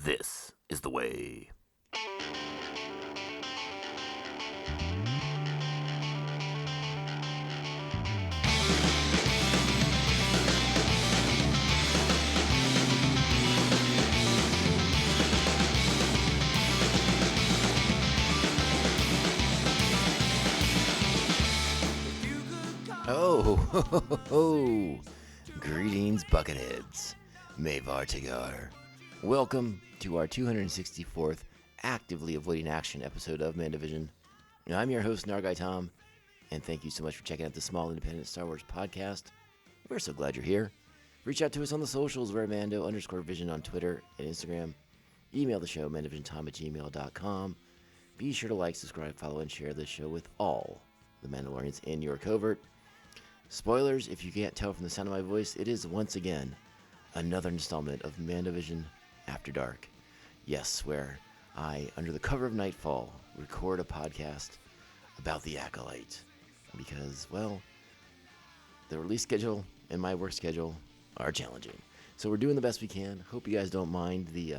This is the way. Oh, ho, ho, ho, ho. Greetings, Bucketheads. Mavar Tigar. Welcome to our 264th Actively Avoiding Action episode of Mandivision. I'm your host, Nargai Tom, and thank you so much for checking out the small independent Star Wars podcast. We're so glad you're here. Reach out to us on the socials. We're Mando_Vision on Twitter and Instagram. Email the show, mandivisiontom@gmail.com. Be sure to like, subscribe, follow, and share this show with all the Mandalorians in your covert. Spoilers, if you can't tell from the sound of my voice, it is once again another installment of Mandivision After Dark. Yes, where I, under the cover of nightfall, record a podcast about the Acolyte. Because, well, the release schedule and my work schedule are challenging. So we're doing the best we can. Hope you guys don't mind the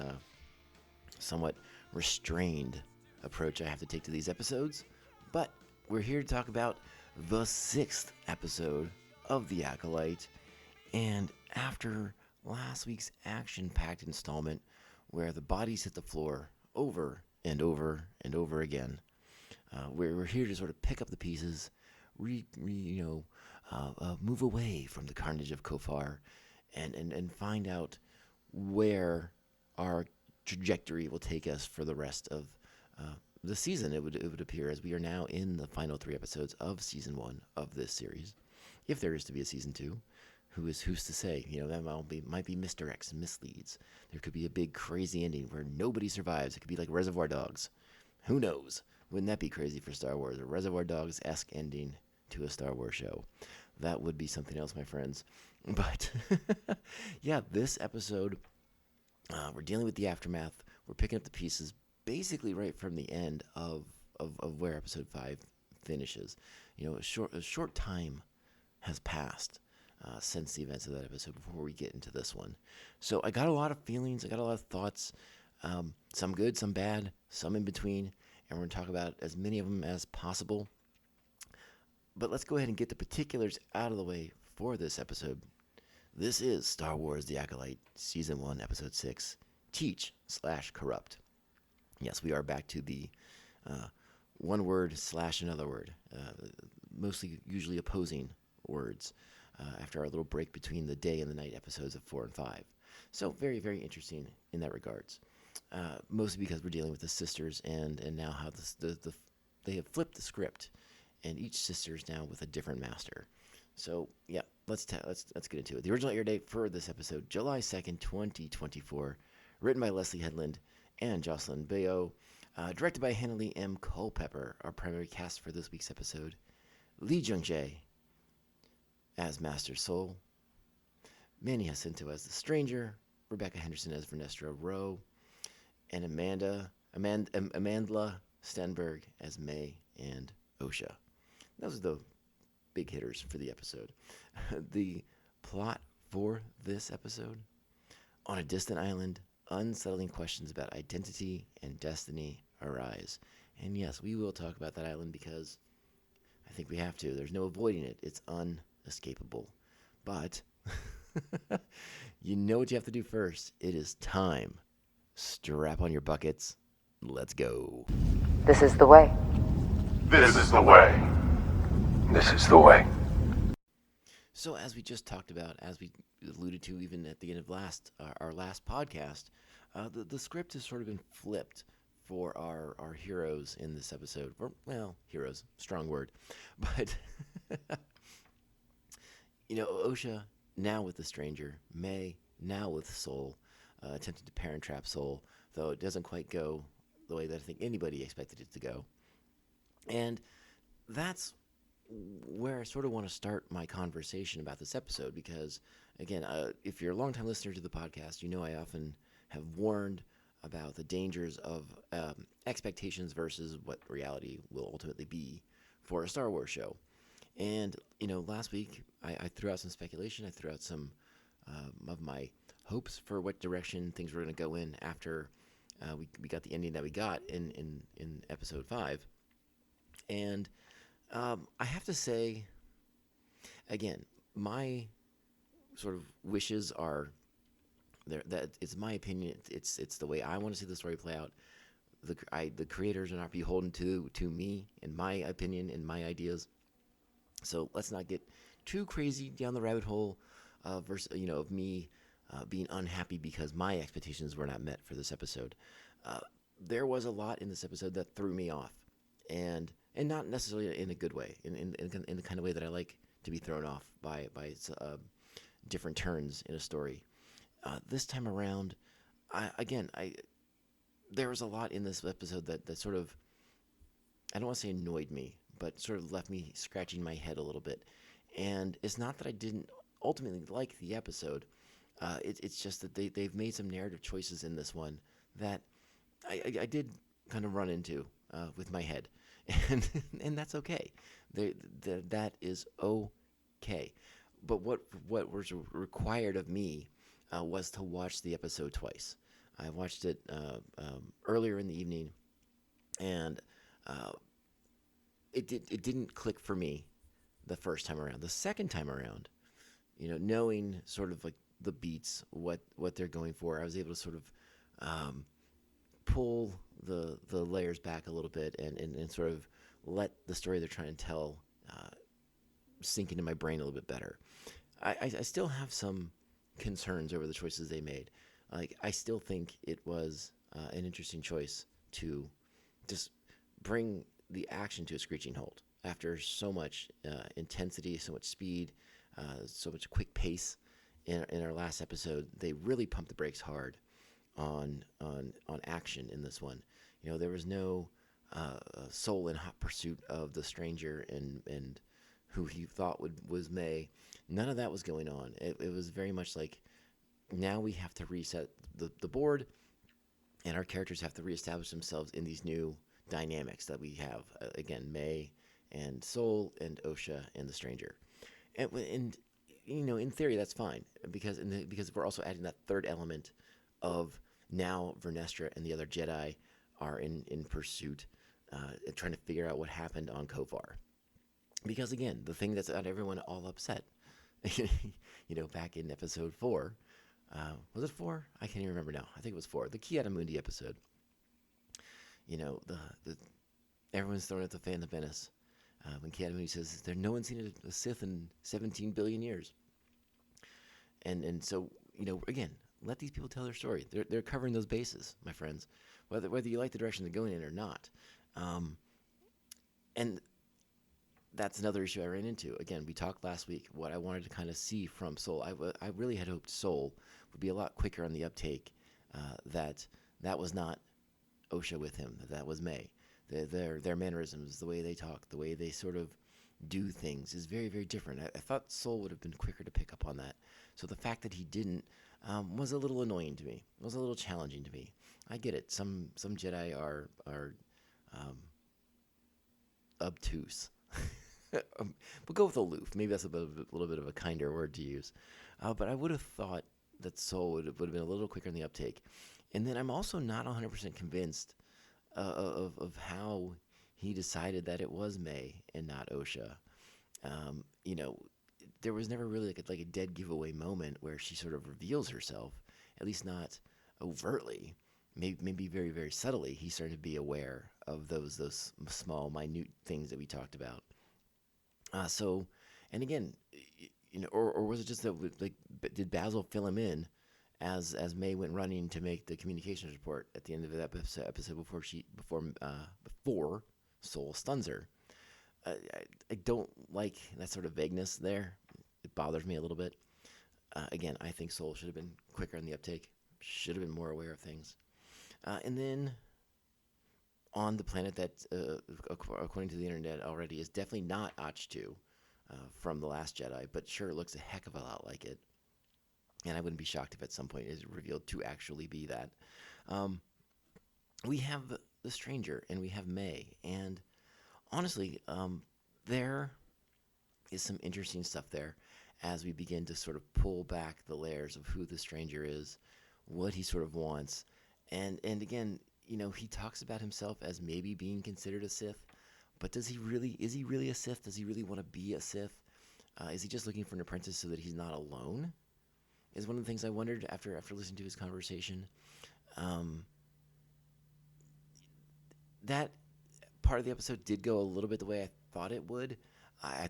somewhat restrained approach I have to take to these episodes. But we're here to talk about the 6th episode of The Acolyte, and after last week's action-packed installment where the bodies hit the floor over and over and over again, we're here to sort of pick up the pieces, move away from the carnage of Kofar, and find out where our trajectory will take us for the rest of the season. It would appear, as we are now in the final 3 episodes of season 1 of this series. If there is to be a season 2, who's to say? That might be misdirects and misleads. There could be a big crazy ending where nobody survives. It could be like Reservoir Dogs. Who knows? Wouldn't that be crazy for Star Wars? A Reservoir Dogs-esque ending to a Star Wars show. That would be something else, my friends. But yeah, this episode, we're dealing with the aftermath. We're picking up the pieces basically right from the end of where episode 5 finishes. A short time has passed since the events of that episode before we get into this one. So I got a lot of feelings, I got a lot of thoughts, some good, some bad, some in between, and we're going to talk about as many of them as possible. But let's go ahead and get the particulars out of the way for this episode. This is Star Wars The Acolyte, Season 1, Episode 6, Teach/Corrupt. Yes, we are back to the one word / another word, mostly usually opposing words, after our little break between the day and the night episodes of 4 and 5. So very, very interesting in that regards, mostly because we're dealing with the sisters and now how they have flipped the script, and each sister is now with a different master. So yeah, let's get into it. The original air date for this episode, July 2nd, 2024, written by Leslie Headland and Jocelyn Baio, directed by Hannah M. Culpepper. Our primary cast for this week's episode: Lee Jung-jae as Master Soul, Manny Jacinto as the Stranger, Rebecca Henderson as Vernestra Rowe, and Amandla Stenberg as May and Osha. Those are the big hitters for the episode. The plot for this episode: on a distant island, unsettling questions about identity and destiny arise. And yes, we will talk about that island because I think we have to. There's no avoiding it. It's unescapable. But you know what you have to do first. It is time. Strap on your buckets. Let's go. This is the way. This is the way. This is the way. So as we just talked about, as we alluded to even at the end of our last podcast, the script has sort of been flipped for our heroes in this episode. Well, heroes, strong word. But, Osha now with the Stranger, May now with Soul, attempting to parent trap Soul, though it doesn't quite go the way that I think anybody expected it to go. And that's where I sort of want to start my conversation about this episode, because, again, if you're a longtime listener to the podcast, you know I often have warned about the dangers of expectations versus what reality will ultimately be for a Star Wars show. And, last week I threw out some speculation. I threw out some of my hopes for what direction things were going to go in after we got the ending that we got in episode 5. And I have to say, again, my sort of wishes are there. That it's my opinion. It's the way I want to see the story play out. The creators are not beholden to me and my opinion and my ideas. So let's not get too crazy down the rabbit hole of me being unhappy because my expectations were not met for this episode. There was a lot in this episode that threw me off, and not necessarily in a good way, in the kind of way that I like to be thrown off by different turns in a story. This time around, there was a lot in this episode that sort of, I don't want to say annoyed me, but sort of left me scratching my head a little bit. And it's not that I didn't ultimately like the episode. It's just that they've made some narrative choices in this one that I did kind of run into with my head, and that's okay. That is okay. But what was required of me was to watch the episode twice. I watched it earlier in the evening, and it didn't click for me the first time around. The second time around, knowing sort of like the beats, what they're going for, I was able to sort of pull the layers back a little bit and sort of let the story they're trying to tell sink into my brain a little bit better. I still have some concerns over the choices they made. Like, I still think it was an interesting choice to just bring the action to a screeching halt after so much intensity, so much speed, so much quick pace in our last episode. They really pumped the brakes hard on action in this one. There was no soul in hot pursuit of the stranger and who he thought was May. None of that was going on. It was very much like, now we have to reset the board, and our characters have to reestablish themselves in these new dynamics that we have. Again, May and Soul and Osha and the stranger. And in theory, that's fine, because we're also adding that third element of now Vernestra and the other Jedi are in pursuit, trying to figure out what happened on Kovar. Because again, the thing that's got everyone all upset, back in episode 4, was it 4? I can't even remember now. I think it was 4. The Ki-Adi-Mundi episode. The everyone's thrown at the Phantom Menace when Ki-Adi-Mundi says no one's seen a Sith in 17 billion years. And so again, let these people tell their story. They're covering those bases, my friends, whether you like the direction they're going in or not. And that's another issue I ran into. Again, we talked last week what I wanted to kind of see from Soul. I really had hoped Soul would be a lot quicker on the uptake. That was not Osha with him. That was May. Their mannerisms, the way they talk, the way they sort of do things is very, very different. I thought Soul would have been quicker to pick up on that. So the fact that he didn't was a little annoying to me. It was a little challenging to me. I get it. Some Jedi are obtuse. We'll go with aloof. Maybe that's a little bit of a kinder word to use. But I would have thought that Soul would have been a little quicker in the uptake. And then I'm also not 100% convinced of how he decided that it was May and not Osha. There was never really like a dead giveaway moment where she sort of reveals herself, at least not overtly. Maybe very, very subtly, he started to be aware of those small, minute things that we talked about. And again, or was it just that, like, did Basil fill him in as May went running to make the communications report at the end of that episode before Soul stuns her? I don't like that sort of vagueness there. It bothers me a little bit. Again, I think Soul should have been quicker on the uptake, should have been more aware of things. And then on the planet that, according to the internet already, is definitely not Ach-2 from The Last Jedi, but sure looks a heck of a lot like it. And I wouldn't be shocked if at some point it is revealed to actually be that. We have the stranger and we have May. And honestly, there is some interesting stuff there. as we begin to sort of pull back the layers of who the stranger is, what he sort of wants. And again, he talks about himself as maybe being considered a Sith, but is he really a Sith? Does he really want to be a Sith? Is he just looking for an apprentice so that he's not alone? Is one of the things I wondered after listening to his conversation. That part of the episode did go a little bit the way I thought it would. I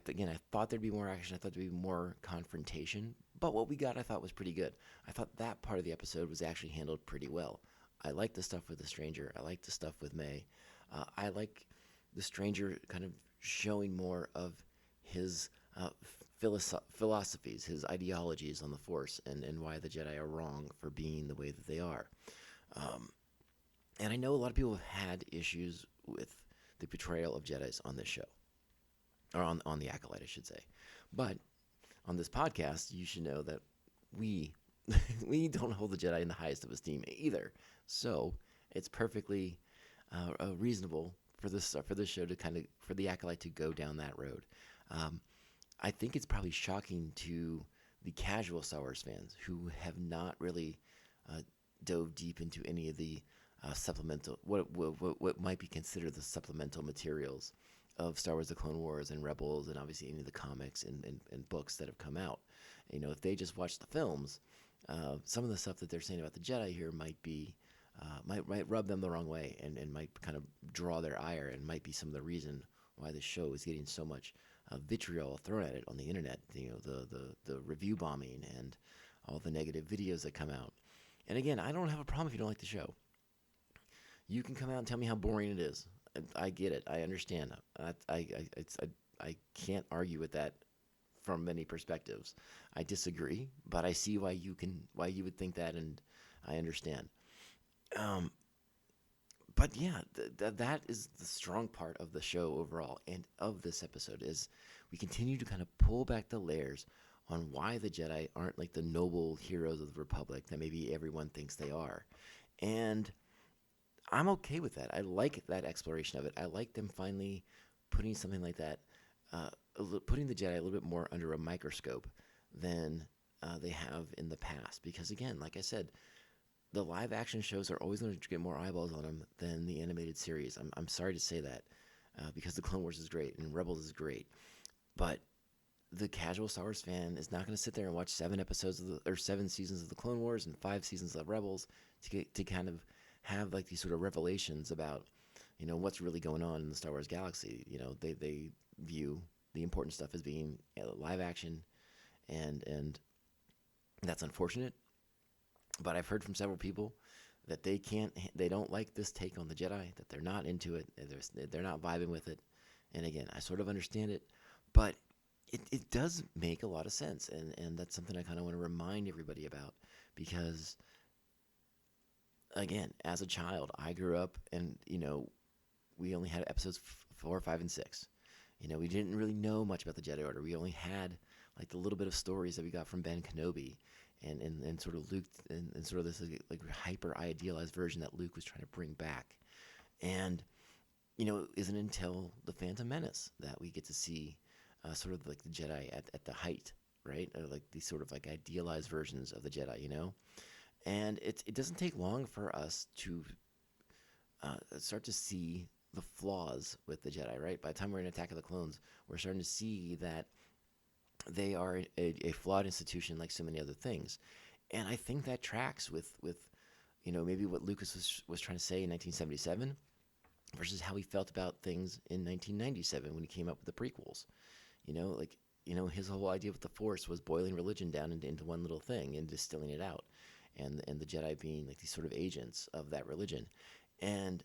thought there'd be more action. I thought there'd be more confrontation. But what we got, I thought, was pretty good. I thought that part of the episode was actually handled pretty well. I like the stuff with the stranger. I like the stuff with May. I like the stranger kind of showing more of his philosophies, his ideologies on the Force, and why the Jedi are wrong for being the way that they are. And I know a lot of people have had issues with the portrayal of Jedis on this show, or on the Acolyte, I should say. But on this podcast, you should know that we we don't hold the Jedi in the highest of esteem either. So it's perfectly reasonable for this show to for the Acolyte to go down that road. I think it's probably shocking to the casual Star Wars fans who have not really dove deep into any of the supplemental, what might be considered the supplemental materials of Star Wars: The Clone Wars and Rebels, and obviously any of the comics and books that have come out. If they just watch the films, some of the stuff that they're saying about the Jedi here might be might rub them the wrong way, and might kind of draw their ire, and might be some of the reason why the show is getting so much vitriol thrown at it on the internet. The review bombing and all the negative videos that come out. And again, I don't have a problem if you don't like the show. You can come out and tell me how boring it is. I get it. I understand. I can't argue with that from many perspectives. I disagree, but I see why you would think that, and I understand. But yeah, that is the strong part of the show overall, and of this episode, is we continue to kind of pull back the layers on why the Jedi aren't like the noble heroes of the Republic that maybe everyone thinks they are. And I'm okay with that. I like that exploration of it. I like them finally putting something like that, putting the Jedi a little bit more under a microscope than they have in the past. Because again, like I said, the live action shows are always going to get more eyeballs on them than the animated series. I'm sorry to say that, because the Clone Wars is great and Rebels is great, but the casual Star Wars fan is not going to sit there and watch 7 seasons of the Clone Wars and 5 seasons of Rebels to kind of have like these sort of revelations about what's really going on in the Star Wars galaxy. They view the important stuff as being live action, and that's unfortunate. But I've heard from several people that they don't like this take on the Jedi, that they're not into it, they're not vibing with it. And again, I sort of understand it, but it does make a lot of sense, and that's something I kind of want to remind everybody about, because again, as a child, I grew up and we only had episodes 4, 5, and 6. We didn't really know much about the Jedi Order. We only had like the little bit of stories that we got from Ben Kenobi, and sort of Luke, and sort of this like hyper idealized version that Luke was trying to bring back. And it isn't until the Phantom Menace that we get to see sort of like the Jedi at the height, right? Like these sort of like idealized versions of the Jedi, And it doesn't take long for us to start to see the flaws with the Jedi, right? By the time we're in Attack of the Clones, we're starting to see that they are a flawed institution like so many other things. And I think that tracks with maybe what Lucas was trying to say in 1977 versus how he felt about things in 1997 when he came up with the prequels. His whole idea with the Force was boiling religion down into one little thing and distilling it out, and the Jedi being like these sort of agents of that religion. And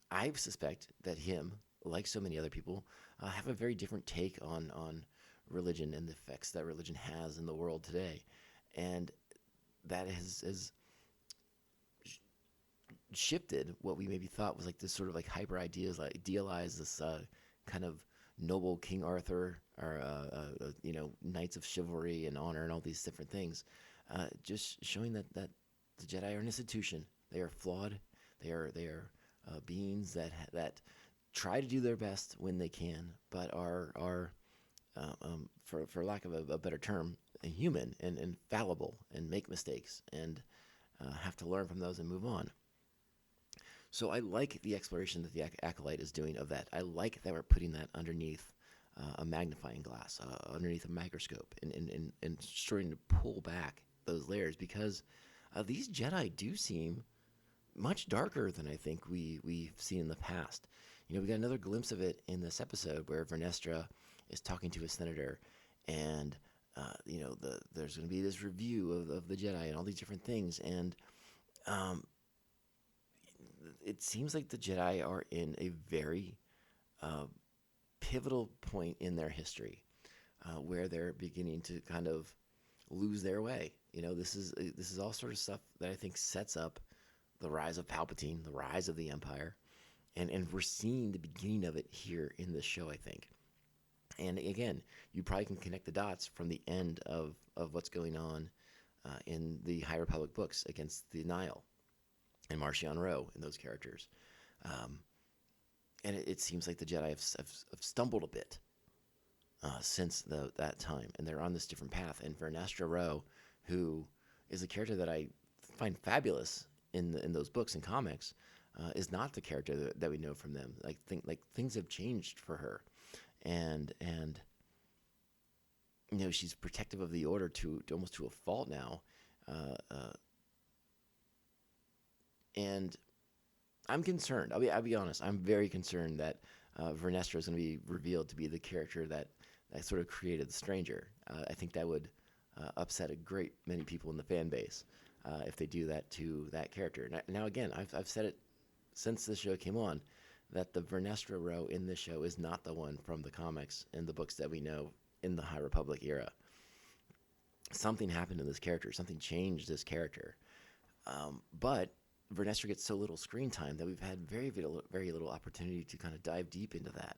I suspect that him, like so many other people, have a very different take on religion and the effects that religion has in the world today. And that has shifted what we maybe thought was like this sort of like hyper idealized this kind of noble King Arthur, or knights of chivalry and honor and all these different things, just showing that the Jedi are an institution. They are flawed. They are beings that try to do their best when they can, but are for lack of a better term, human and fallible and make mistakes and have to learn from those and move on. So I like the exploration that the Acolyte is doing of that. I like that we're putting that underneath a magnifying glass, underneath a microscope, and starting to pull back those layers because these Jedi do seem much darker than I think we've seen in the past. We got another glimpse of it in this episode where Vernestra is talking to a senator, and there's going to be this review of the Jedi and all these different things, and um, it seems like the Jedi are in a very uh, pivotal point in their history where they're beginning to kind of lose their way. This is all sort of stuff that I think sets up the rise of Palpatine, the rise of the Empire, and we're seeing the beginning of it here in this show, I think. And again, you probably can connect the dots from the end of what's going on in the High Republic books against the Nihil and Marchion Ro and those characters. Um, and it seems like the Jedi have stumbled a bit since that time, and they're on this different path. And Vernestra Ro, who is a character that I find fabulous in those books and comics, is not the character that we know from them. Things have changed for her, and she's protective of the Order to almost to a fault now, and I'm concerned. I'll be honest. I'm very concerned that Vernestra is going to be revealed to be the character that sort of created the Stranger. I think that would upset a great many people in the fan base if they do that to that character. Now again, I've said it since the show came on that the Vernestra Ro in this show is not the one from the comics and the books that we know in the High Republic era. Something happened to this character. Something changed this character. But Vernestra gets so little screen time that we've had very little opportunity to kind of dive deep into that.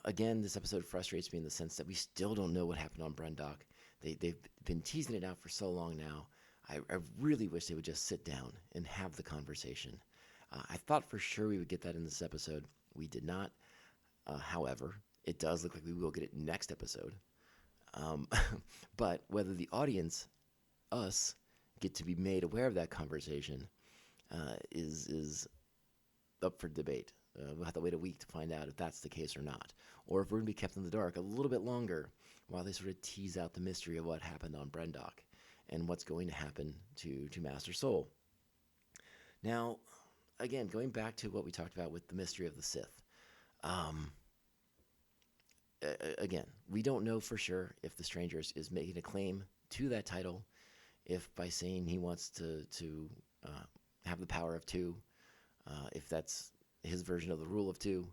Again, this episode frustrates me in the sense that we still don't know what happened on Brendok. They've been teasing it out for so long now. I really wish they would just sit down and have the conversation. I thought for sure we would get that in this episode. We did not. However, it does look like we will get it next episode. But whether the audience, us, get to be made aware of that conversation is up for debate. We'll have to wait a week to find out if that's the case or not, or if we're going to be kept in the dark a little bit longer while they sort of tease out the mystery of what happened on Brendok and what's going to happen to Master Soul. Now, again, going back to what we talked about with the mystery of the Sith, again, we don't know for sure if the Stranger is making a claim to that title, if by saying he wants to have the power of two, if that's his version of the rule of two,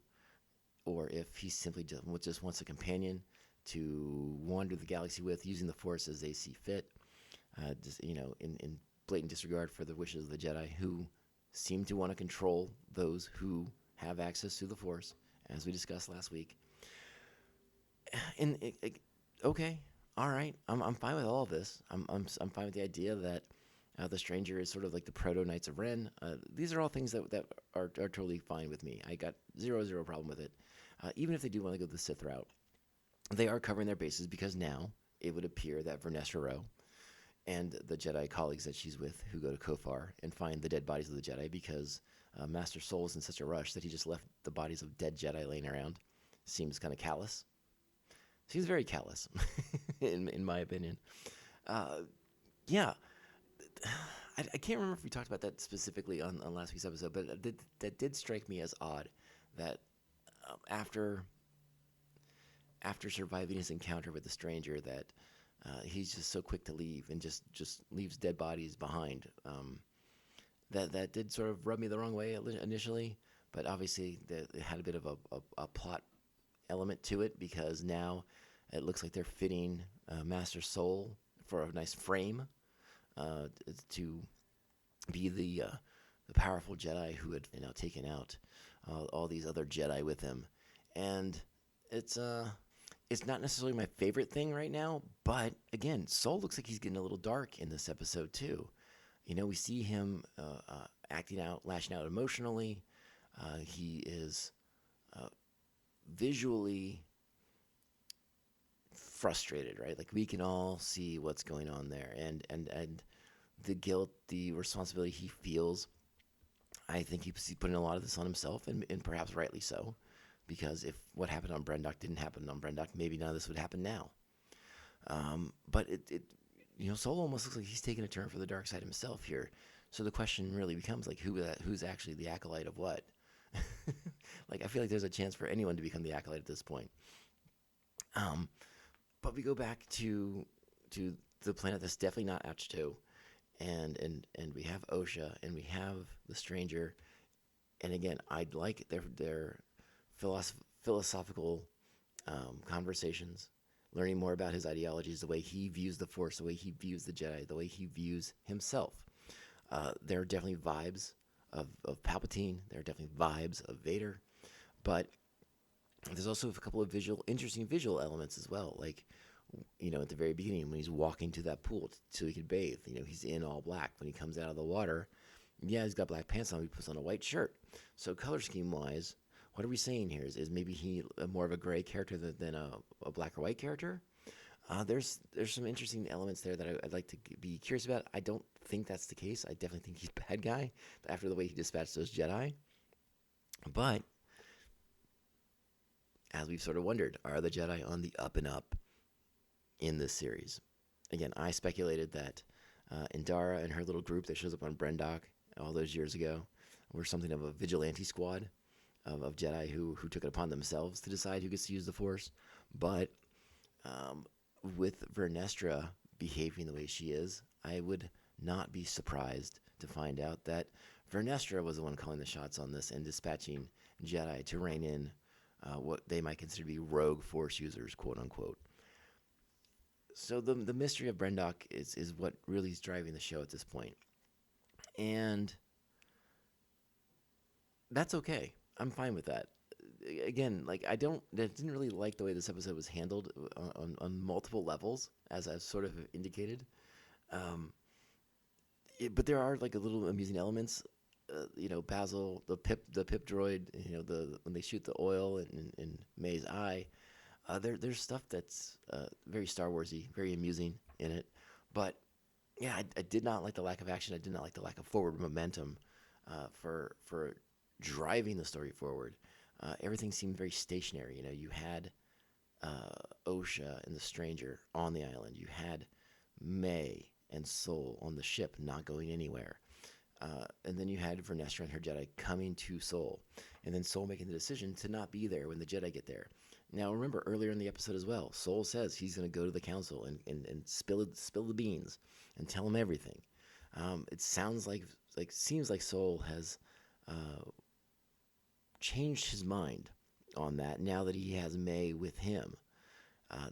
or if he simply just wants a companion to wander the galaxy with, using the Force as they see fit, in blatant disregard for the wishes of the Jedi, who seem to want to control those who have access to the Force, as we discussed last week. And okay, all right, I'm fine with all of this. I'm fine with the idea that the Stranger is sort of like the proto Knights of Ren. These are all things that are totally fine with me. I got zero problem with it. Even if they do want to go the Sith route, they are covering their bases because now it would appear that Vernestra Ro and the Jedi colleagues that she's with, who go to Kofar and find the dead bodies of the Jedi because Master Soul is in such a rush that he just left the bodies of dead Jedi laying around. Seems kind of callous. Seems very callous, in my opinion. Yeah. I can't remember if we talked about that specifically on last week's episode, but that did strike me as odd that after surviving his encounter with the Stranger, that he's just so quick to leave and just leaves dead bodies behind. That did sort of rub me the wrong way initially, but obviously it had a bit of a plot element to it because now it looks like they're fitting Master Soul for a nice frame to be the powerful Jedi who had taken out all these other Jedi with him, and it's not necessarily my favorite thing right now. But again, Soul looks like he's getting a little dark in this episode too. We see him acting out, lashing out emotionally. He is visually frustrated, right? Like we can all see what's going on there, and the guilt, the responsibility he feels. I think he's putting a lot of this on himself, and perhaps rightly so, because if what happened on Brendock didn't happen on Brendock, maybe none of this would happen now. But Solo almost looks like he's taking a turn for the dark side himself here. So the question really becomes like, who's actually the acolyte of what? Like, I feel like there's a chance for anyone to become the acolyte at this point. But we go back to the planet that's definitely not H2, and we have Osha, and we have the stranger, and again, I'd like their philosophical conversations, learning more about his ideologies, the way he views the Force, the way he views the Jedi, the way he views himself. There are definitely vibes of Palpatine. There are definitely vibes of Vader, but there's also a couple of interesting visual elements as well. Like, at the very beginning when he's walking to that pool so he could bathe, he's in all black. When he comes out of the water, yeah, he's got black pants on. He puts on a white shirt. So color scheme wise, what are we saying here? Is maybe he more of a gray character than a black or white character? There's some interesting elements there that I'd like to be curious about. I don't think that's the case. I definitely think he's a bad guy after the way he dispatched those Jedi. But as we've sort of wondered, are the Jedi on the up and up in this series? Again, I speculated that Indara and her little group that shows up on Brendock all those years ago were something of a vigilante squad of Jedi who took it upon themselves to decide who gets to use the Force. But with Vernestra behaving the way she is, I would not be surprised to find out that Vernestra was the one calling the shots on this and dispatching Jedi to rein in what they might consider to be rogue Force users, quote unquote. So the mystery of Brendock is what really is driving the show at this point. And that's okay. I'm fine with that. Again, like I didn't really like the way this episode was handled on multiple levels, as I've sort of indicated. But there are like a little amusing elements. Basil, the pip droid. When they shoot the oil in May's eye. There's stuff that's very Star Warsy, very amusing in it. But yeah, I did not like the lack of action. I did not like the lack of forward momentum for driving the story forward. Everything seemed very stationary. You had Osha and the stranger on the island. You had May and Sol on the ship, not going anywhere. And then you had Vernestra and her Jedi coming to Sol, and then Sol making the decision to not be there when the Jedi get there. Now, remember earlier in the episode as well, Sol says he's going to go to the council and spill the beans and tell them everything. It seems like Sol has changed his mind on that now that he has May with him.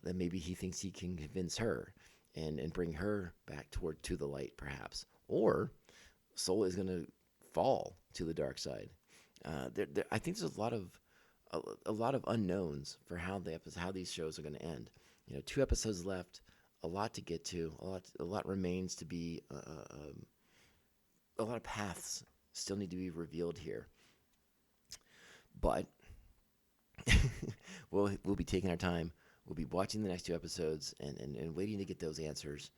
That maybe he thinks he can convince her and bring her back to the light, perhaps. Or Sol is going to fall to the dark side. I think there's a lot of unknowns for how these shows are going to end. 2 episodes left, a lot to get to, a lot remains to be. A lot of paths still need to be revealed here. But we'll be taking our time. We'll be watching the next 2 episodes and waiting to get those answers.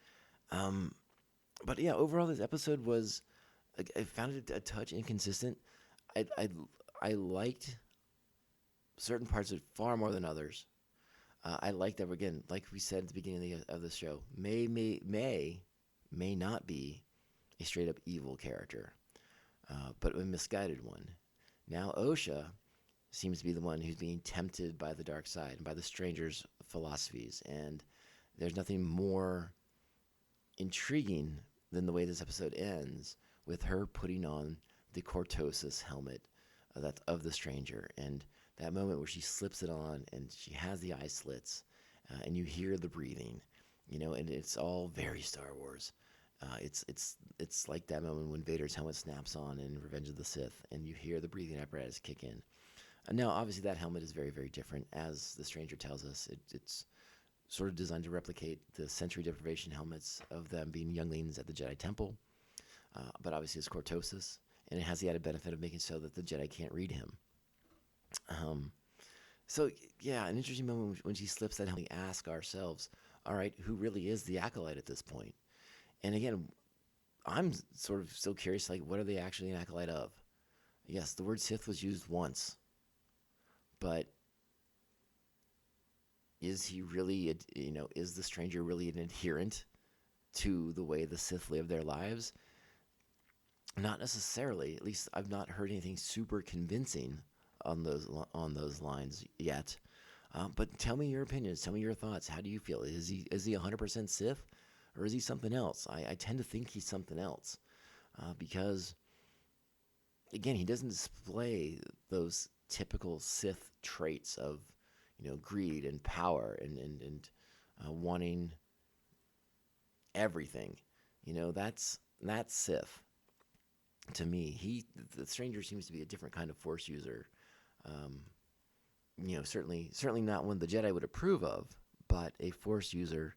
But yeah, overall, this episode was. I found it a touch inconsistent. I liked certain parts of it far more than others. I like that, again, like we said at the beginning of the show, may not be a straight up evil character, but a misguided one. Now Osha seems to be the one who's being tempted by the dark side and by the stranger's philosophies, and there's nothing more intriguing than the way this episode ends with her putting on the cortosis helmet of the stranger, and that moment where she slips it on and she has the eye slits, and you hear the breathing, and it's all very Star Wars. It's like that moment when Vader's helmet snaps on in Revenge of the Sith, and you hear the breathing apparatus kick in. Now, obviously, that helmet is very, very different, as the stranger tells us. It's sort of designed to replicate the sensory deprivation helmets of them being younglings at the Jedi Temple, but obviously it's cortosis, and it has the added benefit of making so that the Jedi can't read him. So yeah, an interesting moment when she slips that helmet. We ask ourselves, all right, who really is the acolyte at this point? And again, I'm sort of still curious, like, what are they actually an acolyte of? Yes, the word Sith was used once, but is he really, is the stranger really an adherent to the way the Sith live their lives? Not necessarily. At least I've not heard anything super convincing on those lines yet. But tell me your opinions. Tell me your thoughts. How do you feel? Is he 100% Sith, or is he something else? I tend to think he's something else because again, he doesn't display those typical Sith traits of greed and power and wanting everything. That's Sith to me. The stranger seems to be a different kind of Force user. Um, certainly not one the Jedi would approve of, but a Force user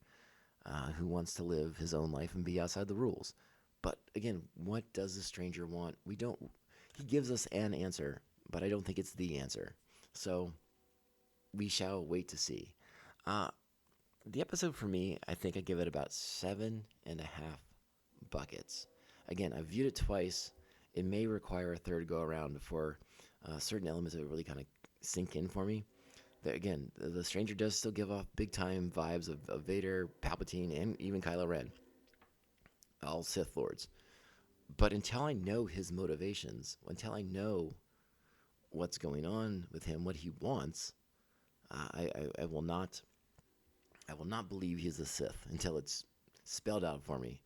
who wants to live his own life and be outside the rules. But again, what does the stranger want? We don't. He gives us an answer, but I don't think it's the answer. So we shall wait to see. Uh, the episode for me, I think I give it about 7.5 buckets. Again, I viewed it twice. It may require a third go around before certain elements of it really kind of sink in for me. Again, the stranger does still give off big time vibes of Vader, Palpatine, and even Kylo Ren, all Sith Lords. But until I know his motivations, until I know what's going on with him, what he wants, I will not. I will not believe he's a Sith until it's spelled out for me.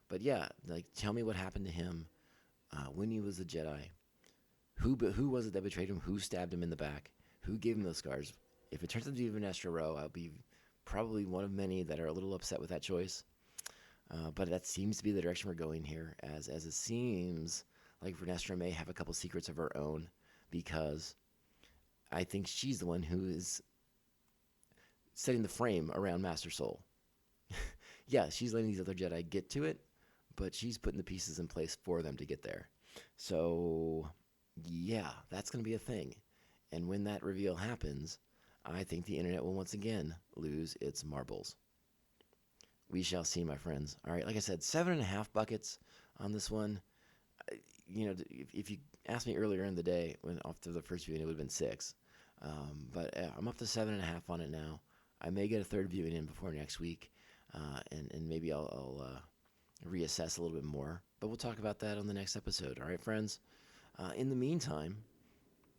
But yeah, like tell me what happened to him when he was a Jedi. Who was it that betrayed him? Who stabbed him in the back? Who gave him those scars? If it turns out to be Vanessa Rowe, I'll be probably one of many that are a little upset with that choice. But that seems to be the direction we're going here, as it seems like Vanessa may have a couple secrets of her own, because I think she's the one who is setting the frame around Master Soul. Yeah, she's letting these other Jedi get to it, but she's putting the pieces in place for them to get there. So, yeah, that's going to be a thing. And when that reveal happens, I think the internet will once again lose its marbles. We shall see, my friends. All right, like I said, 7.5 buckets on this one. If you asked me earlier in the day, when after the first viewing, it would have been 6. But I'm up to 7.5 on it now. I may get a third viewing in before next week, and maybe I'll reassess a little bit more. But we'll talk about that on the next episode. All right, friends? In the meantime,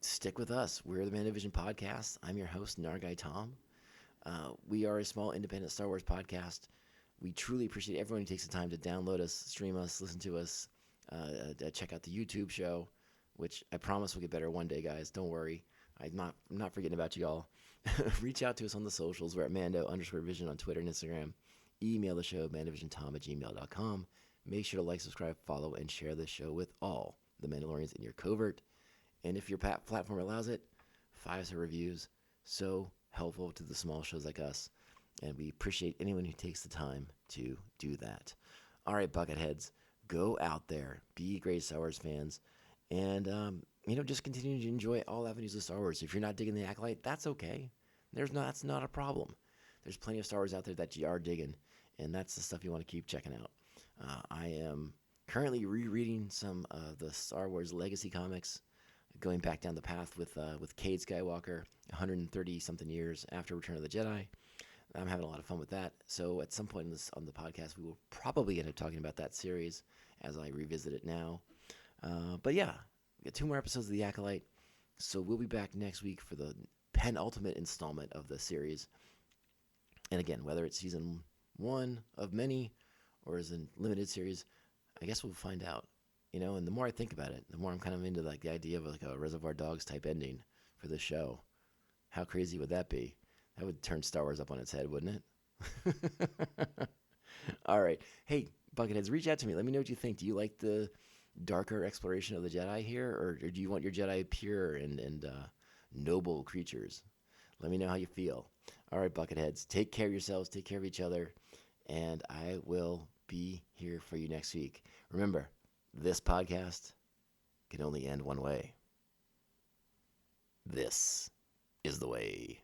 stick with us. We're the Mandovision Podcast. I'm your host, Nargai Tom. We are a small independent Star Wars podcast. We truly appreciate everyone who takes the time to download us, stream us, listen to us, check out the YouTube show, which I promise will get better one day, guys. Don't worry. I'm not forgetting about you all. Reach out to us on the socials. We're at Mando_Vision on Twitter and Instagram. Email the show, mandovisiontom@gmail.com. Make sure to like, subscribe, follow, and share this show with all the Mandalorians in your covert. And if your platform allows it, 5-star reviews. So helpful to the small shows like us. And we appreciate anyone who takes the time to do that. All right, Bucketheads, go out there, be great Star Wars fans, and just continue to enjoy all avenues of Star Wars. If you're not digging the Acolyte, that's okay. That's not a problem. There's plenty of Star Wars out there that you are digging, and that's the stuff you want to keep checking out. I am currently rereading some of the Star Wars Legacy comics, going back down the path with Cade Skywalker, 130 something years after Return of the Jedi. I'm having a lot of fun with that. So at some point on the podcast, we will probably end up talking about that series as I revisit it now. But yeah, we got 2 more episodes of The Acolyte. So we'll be back next week for the penultimate installment of the series. And again, whether it's season 1 of many or is a limited series, I guess we'll find out. And the more I think about it, the more I'm kind of into like the idea of like a Reservoir Dogs type ending for the show. How crazy would that be? That would turn Star Wars up on its head, wouldn't it? All right. Hey, Bucketheads, reach out to me. Let me know what you think. Do you like the darker exploration of the Jedi here, or do you want your Jedi pure and noble creatures? Let me know how you feel. All right, Bucketheads, take care of yourselves, take care of each other, and I will be here for you next week. Remember, this podcast can only end one way. This is the way.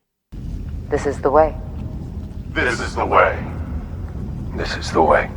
This is the way. This is the way. This is the way.